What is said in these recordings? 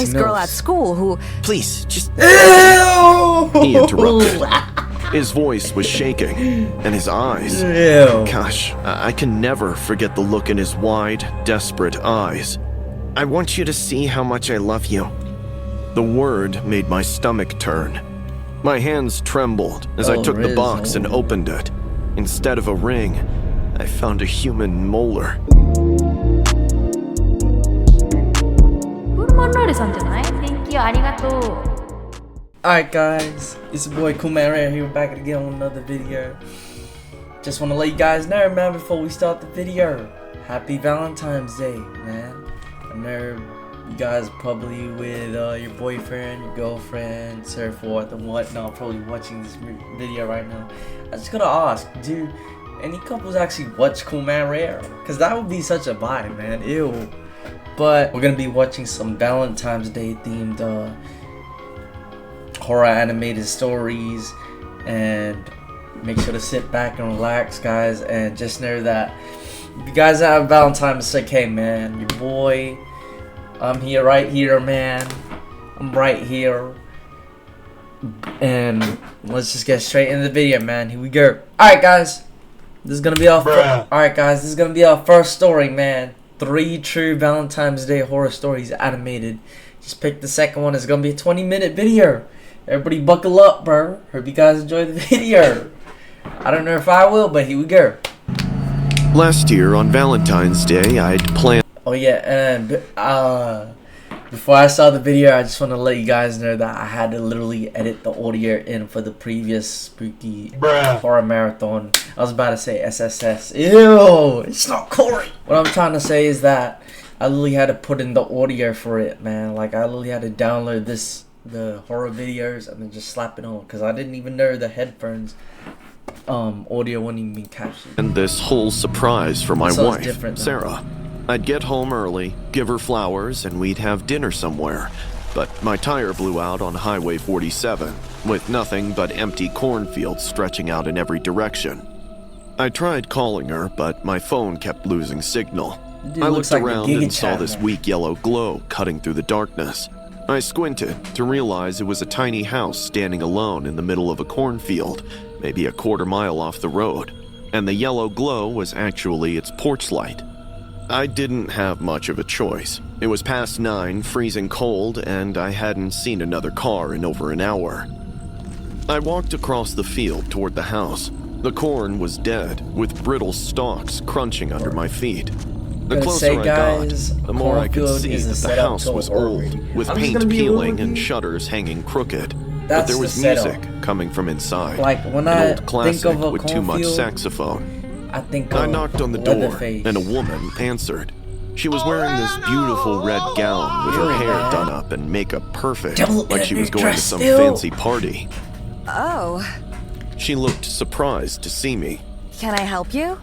nice girl at school who... Please, just... Ew! He interrupted. His voice was shaking, and his eyes... Ew. Gosh, I can never forget the look in his wide, desperate eyes. I want you to see how much I love you. The word made my stomach turn. My hands trembled as I took the box and opened it. Instead of a ring, I found a human molar. Coolmanrareさんじゃない? Thank you, ありがとう. Alright guys, it's your boy Coolmanrare here, back again on another video. Just want to let you guys know, man, before we start the video, happy Valentine's Day, man. I know you guys are probably with your boyfriend, your girlfriend, so forth and whatnot, probably watching this video right now. I just gotta ask, do any couples actually watch Coolmanrare? Because that would be such a vibe, man. Ew. But we're gonna be watching some Valentine's Day themed horror animated stories, and make sure to sit back and relax, guys, and just know that if you guys have Valentine's, it's okay, man. Your boy, I'm here, right here, man. I'm right here. And let's just get straight into the video, man. Here we go. Alright guys, this is gonna be our first story, man. 3 true Valentine's Day horror stories animated. Just pick the second one. It's gonna be a 20-minute video. Everybody buckle up, bro. Hope you guys enjoy the video. I don't know if I will, but here we go. Last year on Valentine's Day, I'd planned... Oh yeah, and before I saw the video, I just want to let you guys know that I had to literally edit the audio in for the previous spooky horror marathon. I was about to say SSS. Ew, it's not Corey. What I'm trying to say is that I literally had to put in the audio for it, man. Like, I literally had to download the horror videos and then just slap it on, because I didn't even know the headphones audio wouldn't even be captured. And this whole surprise for my wife, different, Sarah. I'd get home early, give her flowers, and we'd have dinner somewhere. But my tire blew out on Highway 47, with nothing but empty cornfields stretching out in every direction. I tried calling her, but my phone kept losing signal. I looked around and saw this weak yellow glow cutting through the darkness. I squinted to realize it was a tiny house standing alone in the middle of a cornfield, maybe a quarter mile off the road, and the yellow glow was actually its porch light. I didn't have much of a choice. It was past 9, freezing cold, and I hadn't seen another car in over an hour. I walked across the field toward the house. The corn was dead, with brittle stalks crunching under my feet. The closer I got, the more I could see that the house was old, with paint peeling and shutters hanging crooked. But there was music coming from inside, like when an old classic with too much saxophone. I knocked on the door, and a woman answered. She was wearing this beautiful red gown with her hair done up and makeup perfect, like she was going to some fancy party. Oh. She looked surprised to see me. Can I help you?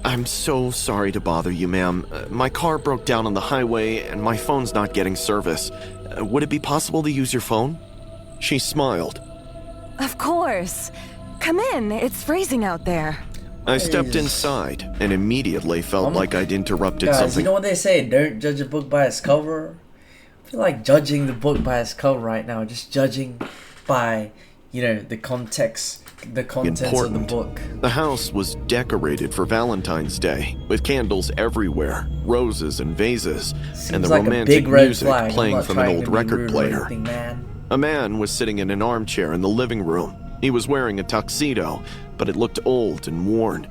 I'm so sorry to bother you, ma'am. My car broke down on the highway, and my phone's not getting service. Would it be possible to use your phone? She smiled. Of course. Come in. It's freezing out there. I stepped inside and immediately felt like I'd interrupted something. something. You know what they say? Don't judge a book by its cover. I feel like judging the book by its cover right now. Just judging by, you know, the context, the contents of the book. The house was decorated for Valentine's Day with candles everywhere, roses and vases, and the romantic music playing from an old record player. A man was sitting in an armchair in the living room. He was wearing a tuxedo, but it looked old and worn.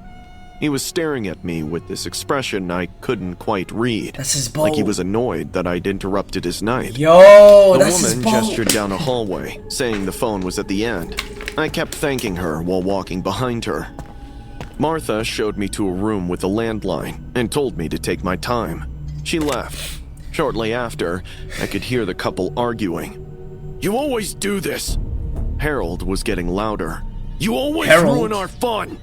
He was staring at me with this expression I couldn't quite read. That's his like he was annoyed that I'd interrupted his night. Yo, the woman gestured down a hallway, saying the phone was at the end. I kept thanking her while walking behind her. Martha showed me to a room with a landline and told me to take my time. She left. Shortly after, I could hear the couple arguing. "You always do this!" Harold was getting louder. "You always ruin our fun!"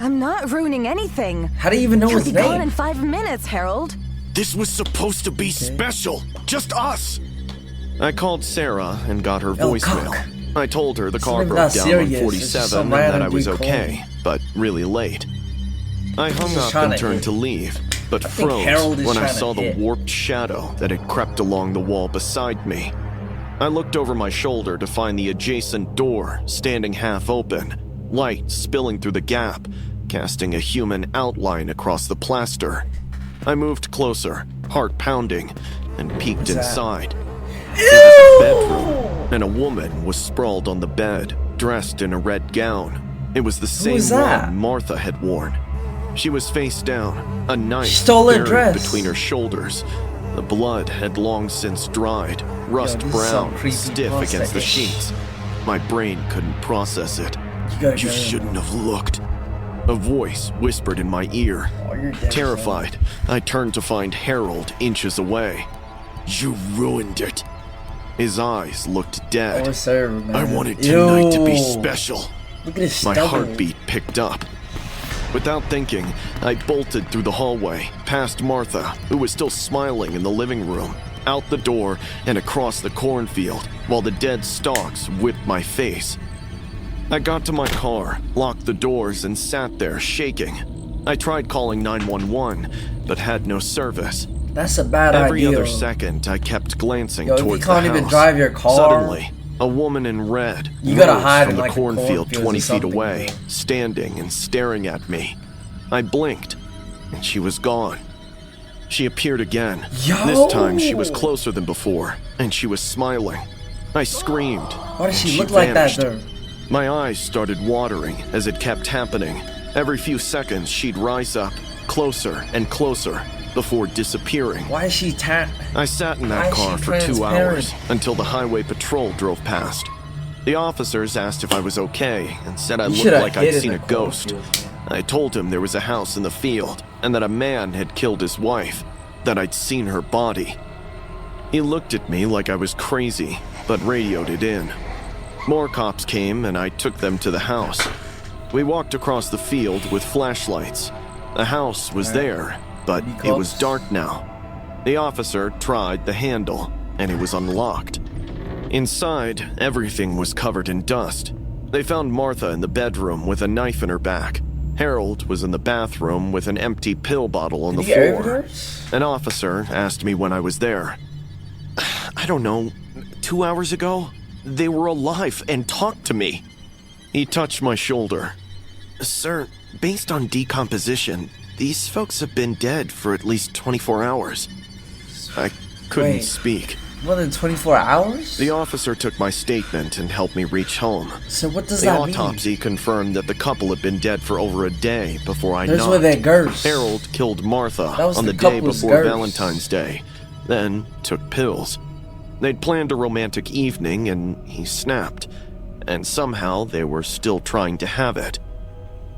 I'm not ruining anything. How do you even know his name? He'll be gone in 5 minutes, Harold. This was supposed to be special. Just us. I called Sarah and got her voicemail. I told her the car broke down on 47 and that I was okay, but really late. I hung up and turned to leave. but froze when I saw the warped shadow that had crept along the wall beside me. I looked over my shoulder to find the adjacent door standing half open, light spilling through the gap, casting a human outline across the plaster. I moved closer, heart pounding, and peeked inside. It was a bedroom, and a woman was sprawled on the bed, dressed in a red gown. It was the same one Martha had worn. She was face down, a knife buried between her shoulders. The blood had long since dried, rust brown, stiff against the sheets. My brain couldn't process it. You shouldn't have looked. A voice whispered in my ear. Terrified, I turned to find Harold inches away. You ruined it. His eyes looked dead. I wanted tonight to be special. Look at his My heartbeat picked up. Without thinking, I bolted through the hallway, past Martha, who was still smiling in the living room, out the door and across the cornfield, while the dead stalks whipped my face. I got to my car, locked the doors, and sat there shaking. I tried calling 911, but had no service. That's a bad idea. Every other second, I kept glancing towards the house. You can't even drive your car. Suddenly, a woman in red rose from the cornfield 20 feet away, standing and staring at me. I blinked, and she was gone. She appeared again. This time, she was closer than before, and she was smiling. I screamed. Why does she look like that, though? My eyes started watering as it kept happening. Every few seconds, she'd rise up, closer and closer, before disappearing. Why is she I sat in that car for 2 hours until the highway patrol drove past. The officers asked if I was okay and said I looked like I'd seen a ghost. I told him there was a house in the field and that a man had killed his wife, that I'd seen her body. He looked at me like I was crazy, but radioed it in. More cops came and I took them to the house. We walked across the field with flashlights. The house was there, but it was dark now. The officer tried the handle, and it was unlocked. Inside, everything was covered in dust. They found Martha in the bedroom with a knife in her back. Harold was in the bathroom with an empty pill bottle on the floor. An officer asked me when I was there. I don't know, 2 hours ago? They were alive and talked to me. He touched my shoulder. Sir, based on decomposition, these folks have been dead for at least 24 hours. I couldn't speak. More than 24 hours? The officer took my statement and helped me reach home. So what does that mean? The autopsy confirmed that the couple had been dead for over a day before I knocked. Those were their ghosts. Harold killed Martha on the day before Valentine's Day, then took pills. They'd planned a romantic evening and he snapped, and somehow they were still trying to have it.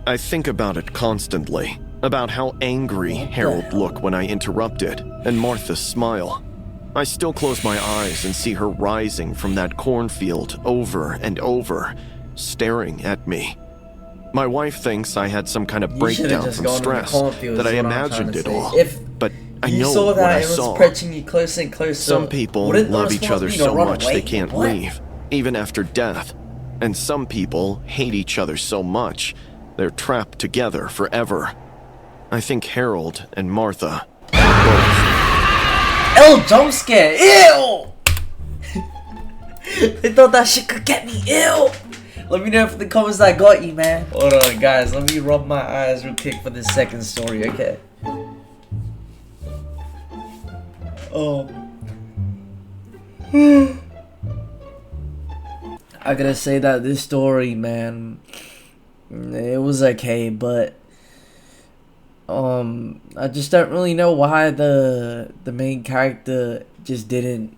I think about it constantly, about how angry Harold looked when I interrupted, and Martha's smile. I still close my eyes and see her rising from that cornfield over and over, staring at me. My wife thinks I had some kind of breakdown from stress, that I imagined it all, but I know what I saw. Some people love each other so much they can't leave, even after death, and some people hate each other so much they're trapped together forever. I think Harold and Martha both. Ew, jump scare. Ew! They thought that shit could get me. Ew! Let me know if the comments I got you, man. Hold on, guys. Let me rub my eyes real quick for this second story, okay? I gotta say that this story, man, it was okay, but I just don't really know why the main character just didn't,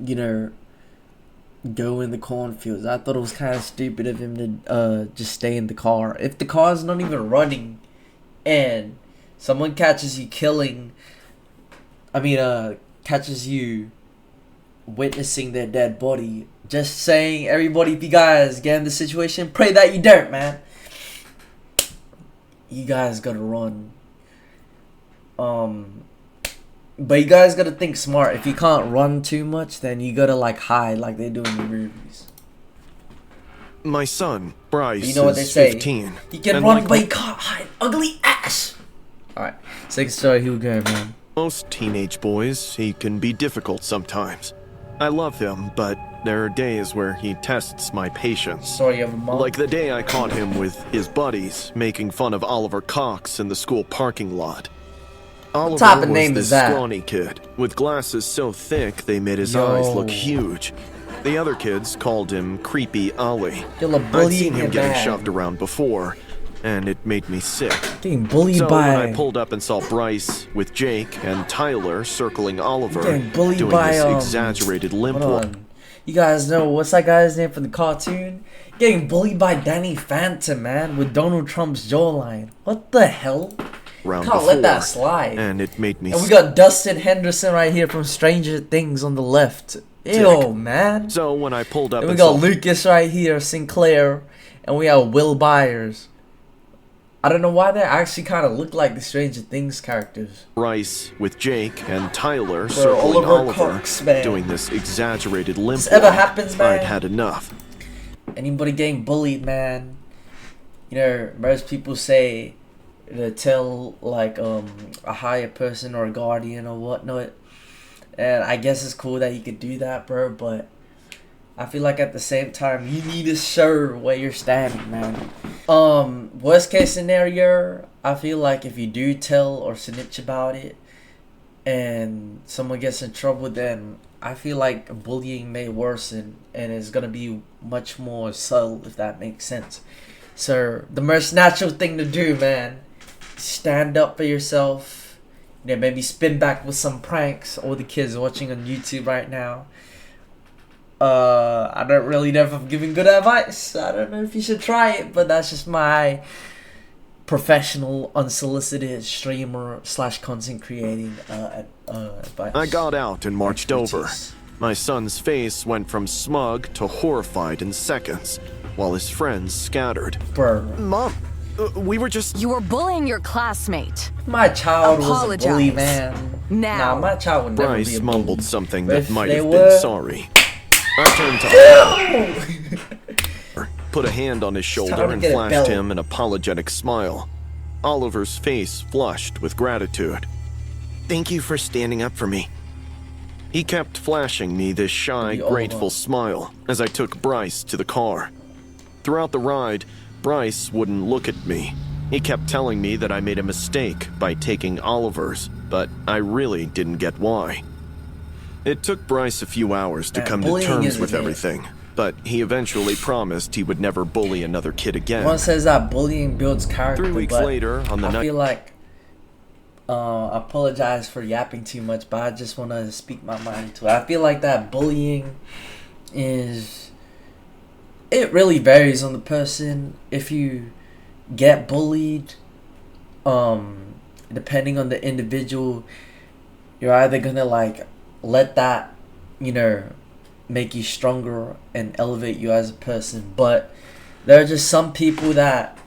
you know, go in the cornfields. I thought it was kind of stupid of him to just stay in the car. If the car's not even running and someone catches you catches you witnessing their dead body, just saying, everybody, if you guys get in the situation, pray that you don't, man. You guys gotta run. But you guys gotta think smart. If you can't run too much, then you gotta like hide like they do in the movies. My son, Bryce, you know what they say? 15. You can run, but you can't hide. Ugly ass. Alright, second story, here we go, man. Most teenage boys, he can be difficult sometimes. I love him, but there are days where he tests my patience. Story of a mom. Like the day I caught him with his buddies making fun of Oliver Cox in the school parking lot. Oliver type of was name this is that? scrawny kid with glasses so thick they made his eyes look huge. The other kids called him Creepy Ollie. You're a I'd bully seen him getting man. shoved around before, and it made me sick. Getting bullied So by. when I pulled up and saw Bryce with Jake and Tyler circling Oliver, Getting bullied doing by, this exaggerated limp Hold walk. on. You guys know what's that guy's name from the cartoon? Getting bullied by Danny Phantom, man, with Donald Trump's jawline. What the hell? Round Can't before, let that slide. and it made me And we sick. got Dustin Henderson right here from Stranger Things on the left. Ew, man. So when I pulled up And we and got saw Lucas right here, Sinclair, and we have Will Byers. I don't know why they actually kind of look like the Stranger Things characters. Bryce with Jake and Tyler circling Oliver Oliver, Cox, man. doing this exaggerated limp This ever walk, happens, man? I'd had enough. Anybody getting bullied, man, you know, most people say to tell like a higher person or a guardian or whatnot, and I guess it's cool that you could do that, bro, but I feel like at the same time you need to show where you're standing, man. Worst case scenario, I feel like if you do tell or snitch about it and someone gets in trouble, then I feel like bullying may worsen and it's gonna be much more subtle, if that makes sense. So the most natural thing to do, man, stand up for yourself. You know, maybe spin back with some pranks. All the kids watching on YouTube right now. I don't really know if I'm giving good advice. I don't know if you should try it, but that's just my professional, unsolicited streamer / content creating advice. I got out and marched over. My son's face went from smug to horrified in seconds, while his friends scattered. Bro, Mom, we were just... You were bullying your classmate. my child was a bully, Apologize. man. Now. Nah, my child would never be Bryce a mumbled bully. something But that if might they have were- been sorry. I turned to put a hand on his shoulder time to and get a flashed belt. him an apologetic smile. Oliver's face flushed with gratitude. Thank you for standing up for me. He kept flashing me this shy, Be all grateful alone. smile as I took Bryce to the car. Throughout the ride, Bryce wouldn't look at me. He kept telling me that I made a mistake by taking Oliver's, but I really didn't get why. It took Bryce a few hours to Man, come to bullying terms is with a- everything, but he eventually promised he would never bully another kid again. One says that bullying builds character. 3 weeks but later, on the I night... feel like I apologize for yapping too much, but I just want to speak my mind to it. I feel like that bullying is... It really varies on the person. If you get bullied, depending on the individual, you're either gonna like let that, you know, make you stronger and elevate you as a person. But there are just some people that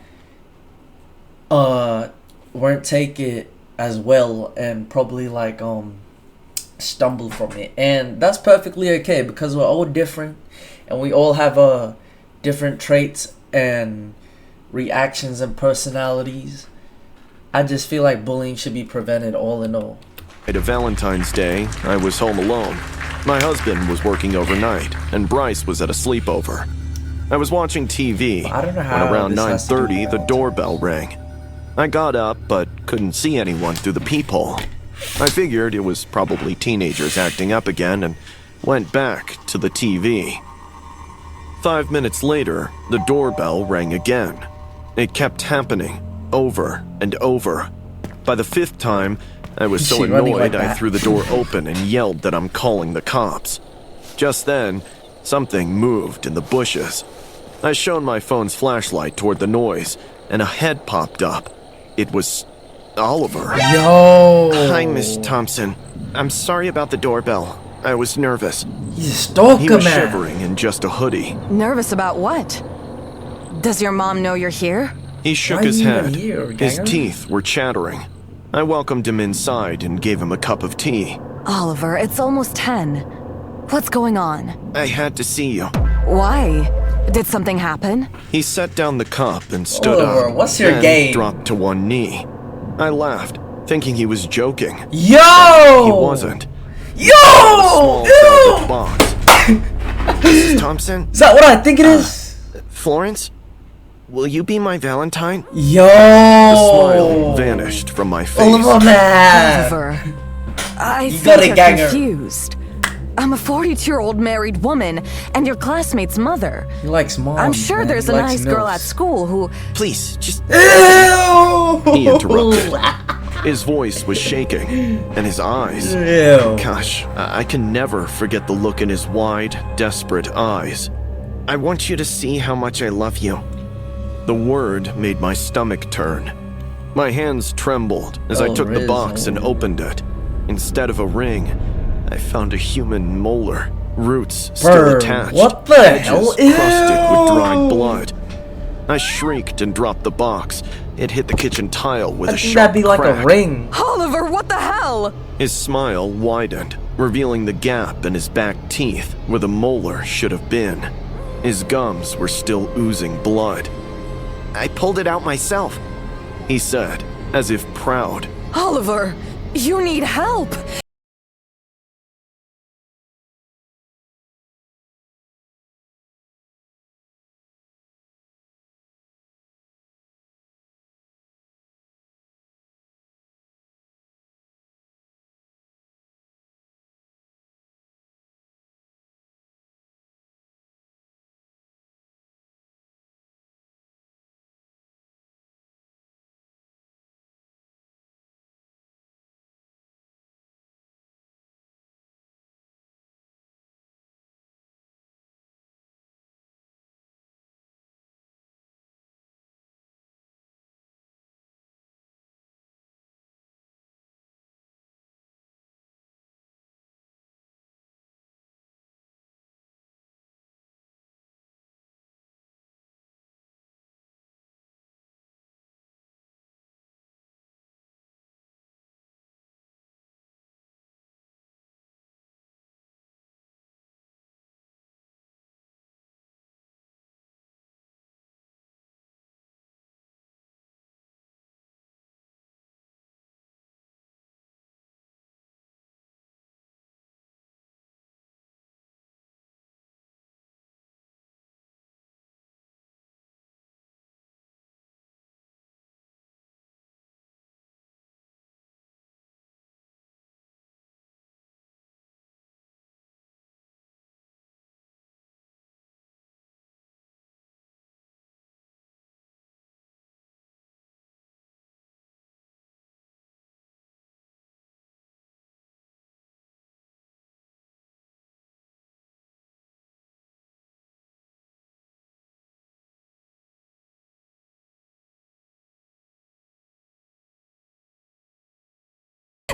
won't take it as well and probably like stumble from it, and that's perfectly okay because we're all different and we all have different traits and reactions and personalities. I just feel like bullying should be prevented all in all. At a Valentine's Day, I was home alone. My husband was working overnight, and Bryce was at a sleepover. I was watching TV I don't know when how around this has to do 9:30 with the that. doorbell rang. I got up but couldn't see anyone through the peephole. I figured it was probably teenagers acting up again and went back to the TV. 5 minutes later, the doorbell rang again. It kept happening, over and over. By the 5th time, I was so She running annoyed like I that. threw the door open and yelled that I'm calling the cops. Just then, something moved in the bushes. I shone my phone's flashlight toward the noise, and a head popped up. It was Oliver. Yo! Hi, Miss Thompson. I'm sorry about the doorbell. I was nervous. He's a stalker, He was man. shivering in just a hoodie. Nervous about what? Does your mom know you're here? He shook Why are his you even head. here, His ganger? teeth were chattering. I welcomed him inside and gave him a cup of tea. Oliver, it's almost 10. What's going on? I had to see you. Why? Did something happen? He set down the cup and stood Oliver, up, what's your then game? dropped to one knee. I laughed. thinking he was joking. Yo! He wasn't. Yo! Small velvet box. Mrs. Thompson? Is that what I think it is? Florence? Will you be my Valentine? Yo! The smile vanished from my face. Oliver, man! Oliver, I You think gotta you're gang her. confused. I'm a 42-year-old married woman and your classmate's mother. He likes mom. I'm sure man. there's He a likes nice girl milfs. at school who... Please, just... Ew! He interrupted. His voice was shaking, and his eyes... Ew. Gosh, I can never forget the look in his wide, desperate eyes. I want you to see how much I love you. The word made my stomach turn. My hands trembled as I took the box and opened it. Instead of a ring, I found a human molar, roots still attached, what the hell? edges crusted with dried blood. I shrieked and dropped the box. It hit the kitchen tile with I a think sharp that'd be like crack. a ring. Oliver, what the hell? His smile widened, revealing the gap in his back teeth where the molar should have been. His gums were still oozing blood. I pulled it out myself, he said, as if proud. Oliver, you need help.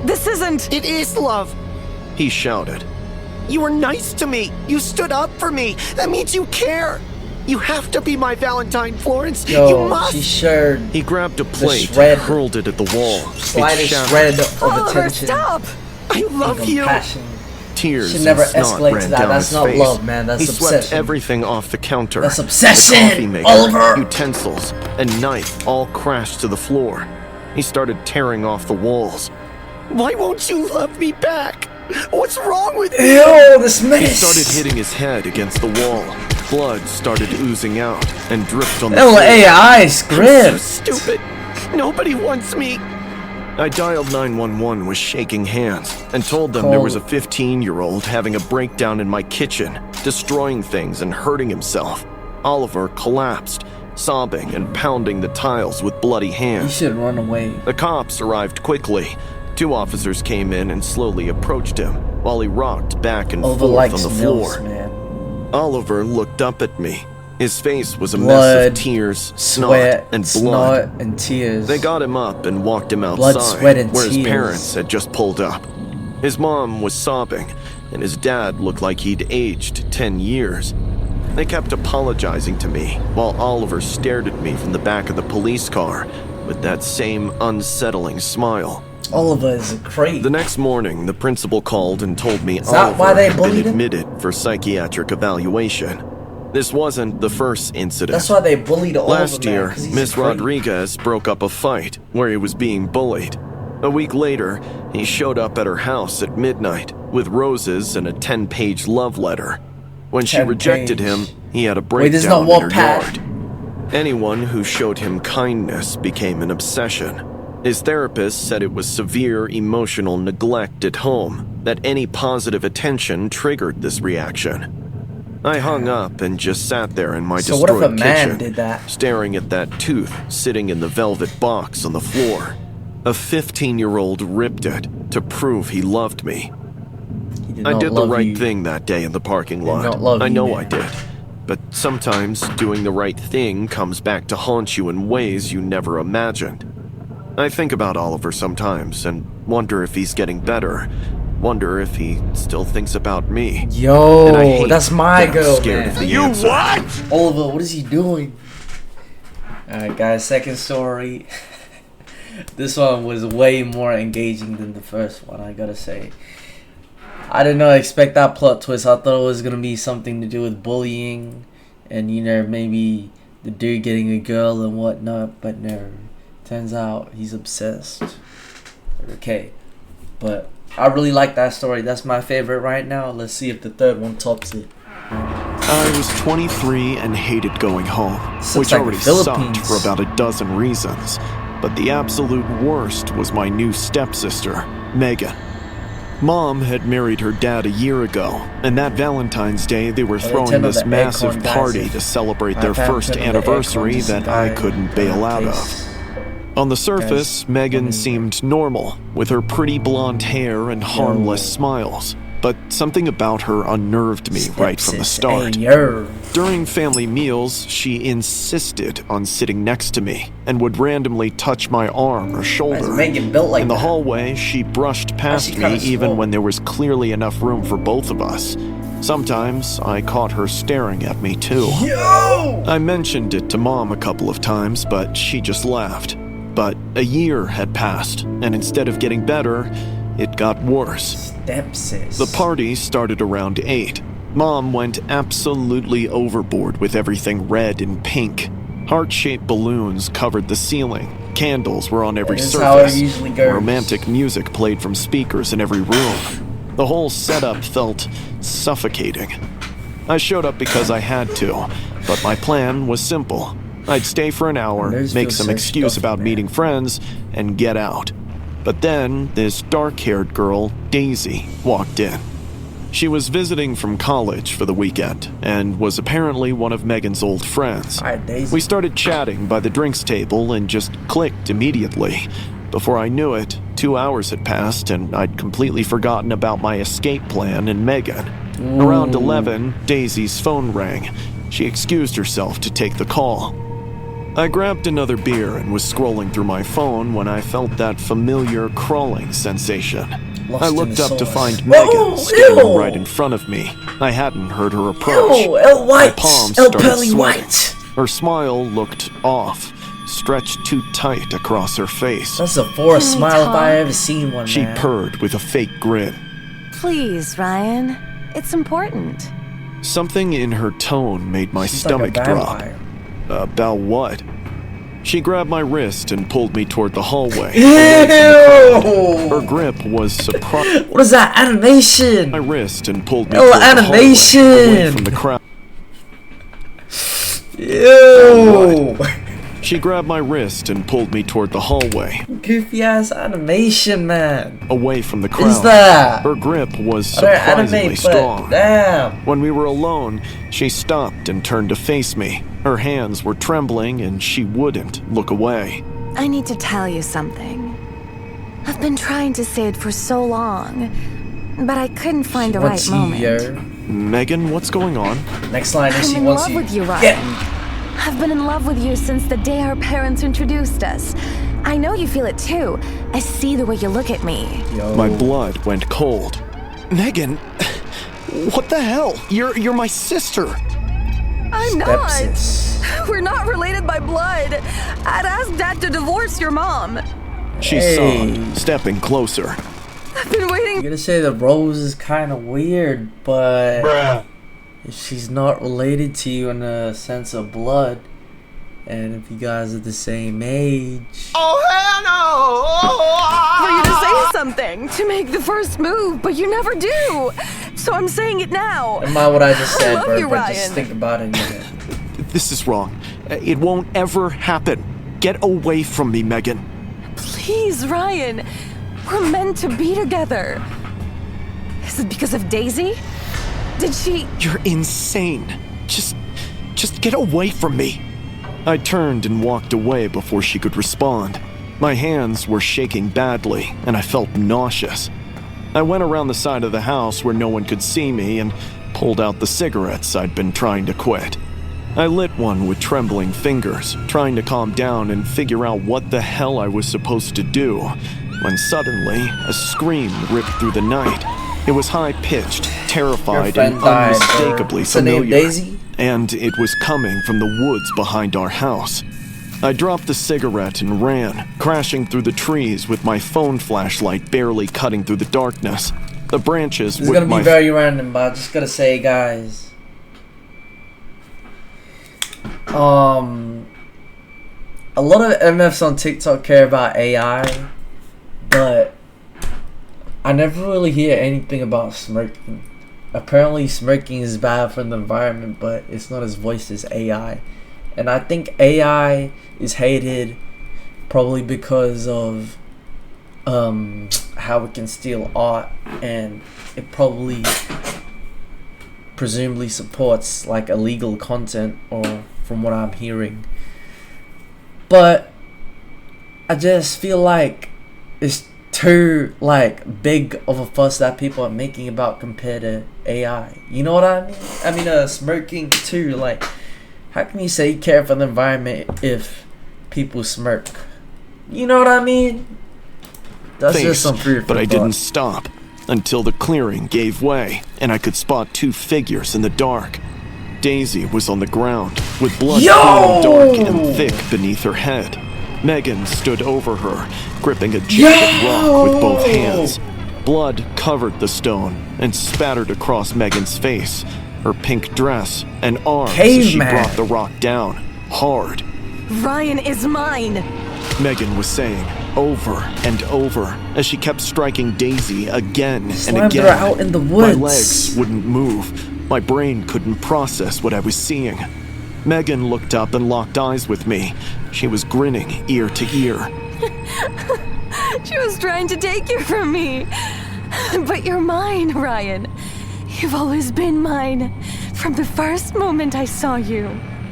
This isn't... It is love, he shouted. You were nice to me. You stood up for me. That means you care. You have to be my Valentine, Florence. Yo, you must. she shared He grabbed a plate shred- and hurled it at the wall. slightest It shred shattered. of Oliver, attention. stop! I love and you. compassion. Tears Should never and snot escalate to ran that. down That's his not face. love, man. That's he swept obsession. everything off the counter. That's The obsession, coffee maker, Oliver. utensils, and knife all crashed to the floor. He started tearing off the walls. Why won't you love me back? What's wrong with you? Ew, this He mess. started hitting his head against the wall. Blood started oozing out and dripped on the Little floor. AI I'm script. so stupid. Nobody wants me. I dialed 911 with shaking hands and told them there was a 15-year-old having a breakdown in my kitchen, destroying things and hurting himself. Oliver collapsed, sobbing and pounding the tiles with bloody You hands. should run away. The cops arrived quickly. 2 officers came in and slowly approached him while he rocked back and Oliver forth likes on the milfs, floor. man. Oliver looked up at me. His face was a mess Blood, of tears, snot, Sweat, and blood. snot, and tears. They got him up and walked him outside, Blood, sweat, and where his tears. parents had just pulled up. His mom was sobbing, and his dad looked like he'd aged 10 years. They kept apologizing to me, while Oliver stared at me from the back of the police car with that same unsettling smile. Oliver is a creep. The next morning, the principal called and told me that Oliver why they had been bullied him? admitted for psychiatric evaluation. This wasn't the first incident. That's why they bullied Oliver, Last man, year, 'cause he's a Miss creep. Rodriguez broke up a fight where he was being bullied. A week later, he showed up at her house at midnight with roses and a 10-page love letter. When she rejected him, he had a breakdown in her yard. Anyone who showed him kindness became an obsession. His therapist said it was severe emotional neglect at home, that any positive attention triggered this reaction. I hung up and just sat there in my destroyed what if a man kitchen, did that? staring at that tooth sitting in the velvet box on the floor. A 15-year-old ripped it to prove he loved me. I did the right thing that day in the parking lot. I know I did. But sometimes doing the right thing comes back to haunt you in ways you never imagined. I think about Oliver sometimes and wonder if he's getting better. Wonder if he still thinks about me. Yo, that's my girl, man. You what? Oliver, what is he doing? Alright guys, second story. This one was way more engaging than the first one, I gotta say. I did not expect that plot twist. I thought it was gonna be something to do with bullying and, you know, maybe the dude getting a girl and whatnot, but no. Turns out he's obsessed. Okay, but I really like that story. That's my favorite right now. Let's see if the third one tops it. I was 23 and hated going home, which like already sucked for about a dozen reasons. But the absolute worst was my new stepsister, Megan. Mom had married her dad a year ago, and that Valentine's Day they were throwing this massive party to celebrate their first anniversary that I couldn't bail out of. On the surface, Megan seemed normal, with her pretty blonde hair and harmless smiles. But something about her unnerved me right from the start. During family meals, she insisted on sitting next to me and would randomly touch my arm or shoulder. In the hallway, she brushed past me even when there was clearly enough room for both of us. Sometimes I caught her staring at me too. I mentioned it to Mom a couple of times, but she just laughed. But a year had passed, and instead of getting better, it got worse. The party started around 8. Mom went absolutely overboard with everything red and pink. Heart-shaped balloons covered the ceiling. Candles were on every surface. Romantic music played from speakers in every room. The whole setup felt suffocating. I showed up because I had to, but my plan was simple. I'd stay for an hour, make some excuse about meeting friends, and get out. But then, this dark-haired girl, Daisy, walked in. She was visiting from college for the weekend, and was apparently one of Megan's old friends. We started chatting by the drinks table and just clicked immediately. Before I knew it, 2 hours had passed, and I'd completely forgotten about my escape plan and Megan. Around 11, Daisy's phone rang. She excused herself to take the call. I grabbed another beer and was scrolling through my phone when I felt that familiar crawling sensation. I looked up to find Megan standing right in front of me. I hadn't heard her approach. My palms started sweating. Her smile looked off, stretched too tight across her face. That's the forest smile if I ever seen one. She purred with a fake grin. Please, Ryan. It's important. Something in her tone made my stomach drop. About what? She grabbed my wrist and pulled me toward the hallway. Ew! Her grip was surprising. What is that animation? My wrist and pulled me toward the hallway, away from the crowd. Ew! She grabbed my wrist and pulled me toward the hallway. Goofy ass animation, man. Away from the crowd. Is that? Her grip was surprisingly strong. Damn. When we were alone, she stopped and turned to face me. Her hands were trembling and she wouldn't look away. I need to tell you something. I've been trying to say it for so long, but I couldn't find the right moment. Megan, what's going on? Next line is she wants you. I'm in love with you, Ryan. I've been in love with you since the day our parents introduced us. I know you feel it too. I see the way you look at me. My blood went cold. Megan, what the hell? You're my sister. I'm not. We're not related by blood. I'd ask Dad to divorce your mom. She saw, stepping closer. I've been waiting. I'm gonna say the rose is kind of weird, but if she's not related to you in a sense of blood, And if you guys are the same age... Oh, hell no! For you to say something, to make the first move, but you never do. So I'm saying it now. Am I what I just said, love bro? you, But Ryan. just think about it in your head. This is wrong. It won't ever happen. Get away from me, Megan. Please, Ryan. We're meant to be together. Is it because of Daisy? Did she... You're insane. Just get away from me. I turned and walked away before she could respond. My hands were shaking badly, and I felt nauseous. I went around the side of the house where no one could see me and pulled out the cigarettes I'd been trying to quit. I lit one with trembling fingers, trying to calm down and figure out what the hell I was supposed to do, when suddenly a scream ripped through the night. It was high-pitched, terrified, and unmistakably familiar, Daisy? and it was coming from the woods behind our house. I dropped the cigarette and ran, crashing through the trees with my phone flashlight barely cutting through the darkness. The branches This is gonna be very random, but I just gotta say, guys. A lot of MFs on TikTok care about AI, but I never really hear anything about smirking. Apparently smirking is bad for the environment, but it's not as voiced as AI. And I think AI is hated probably because of how it can steal art, and it probably presumably supports like illegal content, or from what I'm hearing. But I just feel like it's too like big of a fuss that people are making about compared to AI. You know what I mean? I mean, smirking too. Like, how can you say you care for the environment if people smirk? You know what I mean? That's just some food. But I didn't stop until the clearing gave way and I could spot two figures in the dark. Daisy was on the ground with blood flowing dark and thick beneath her head. Megan stood over her, gripping a jagged rock with both hands. Blood covered the stone and spattered across Megan's face, her pink dress, and arms as she brought the rock down, hard. Ryan is mine, Megan was saying over and over as she kept striking Daisy again and again. Her out in the woods. My legs wouldn't move. My brain couldn't process what I was seeing. Megan looked up and locked eyes with me. She was grinning ear to ear. She was trying to take you from me. But you're mine, Ryan. You've always been mine from the first moment I saw you.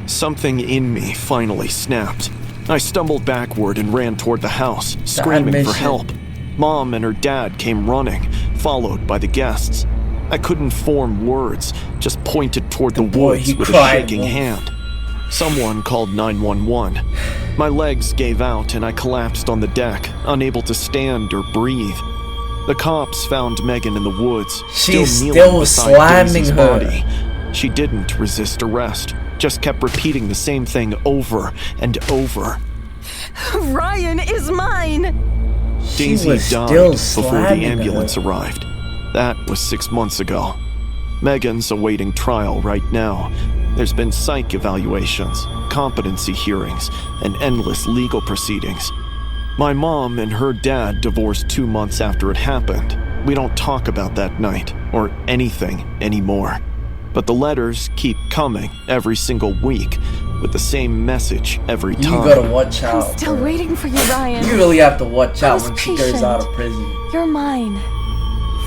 Something in me finally snapped. I stumbled backward and ran toward the house, screaming for help. Mom and her dad came running, followed by the guests. I couldn't form words, just pointed toward the woods with a shaking hand. Someone called 911. My legs gave out and I collapsed on the deck, unable to stand or breathe. The cops found Megan in the woods, She's still still kneeling beside slamming Daisy's her. body. She didn't resist arrest, just kept repeating the same thing over and over. Ryan is mine! Daisy died before the ambulance arrived. That was 6 months ago. Megan's awaiting trial right now. There's been psych evaluations, competency hearings, and endless legal proceedings. My mom and her dad divorced 2 months after it happened. We don't talk about that night, or anything anymore. But the letters keep coming every single week, with the same message every time. You gotta watch out. I'm still waiting for you, Ryan. You really have to watch out when she goes out of prison. You're mine.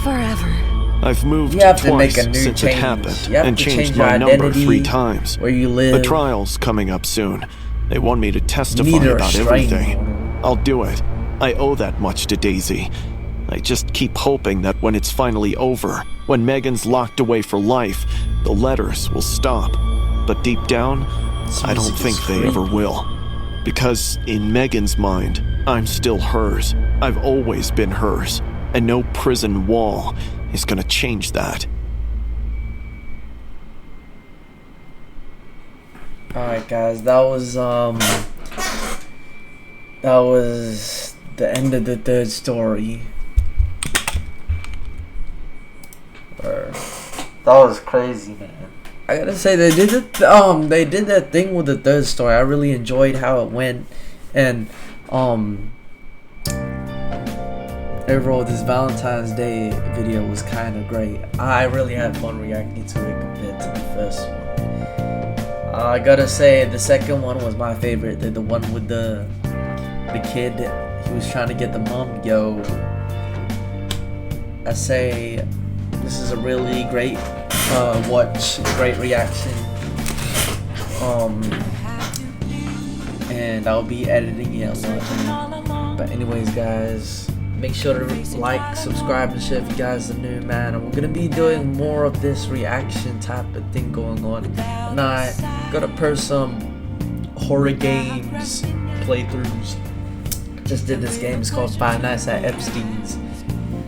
Forever. I've moved twice since it happened and changed my number 3 times. Where you live. The trial's coming up soon. They want me to testify about everything. I'll do it. I owe that much to Daisy. I just keep hoping that when it's finally over, when Megan's locked away for life, the letters will stop. But deep down, I don't think they ever will. Because in Megan's mind, I'm still hers. I've always been hers. And no prison wall is gonna change that. Alright guys, that was the end of the third story. That was crazy, man. I gotta say they did that thing with the third story. I really enjoyed how it went, and overall this Valentine's Day video was kind of great. I really had fun reacting to it compared to the first one. I gotta say the second one was my favorite. The one with the kid. He was trying to get the mom. Yo, I say this is a really great watch, great reaction. And I'll be editing it a lot. But anyways, guys, make sure to like, subscribe, and share if you guys are new, man. And we're gonna be doing more of this reaction type of thing going on. And I gotta post some horror games playthroughs. Just did this game. It's called Five Nights at Epstein's.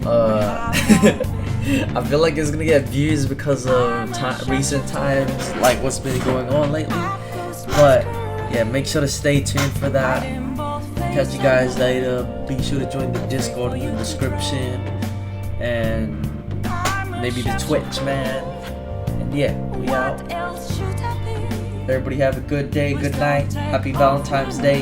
I feel like it's gonna get views because of recent times, like what's been going on lately. But yeah, make sure to stay tuned for that. Catch you guys later. Be sure to join the Discord in the description, and maybe the Twitch, man. And yeah, we out. Everybody have a good day, good night. Happy Valentine's Day.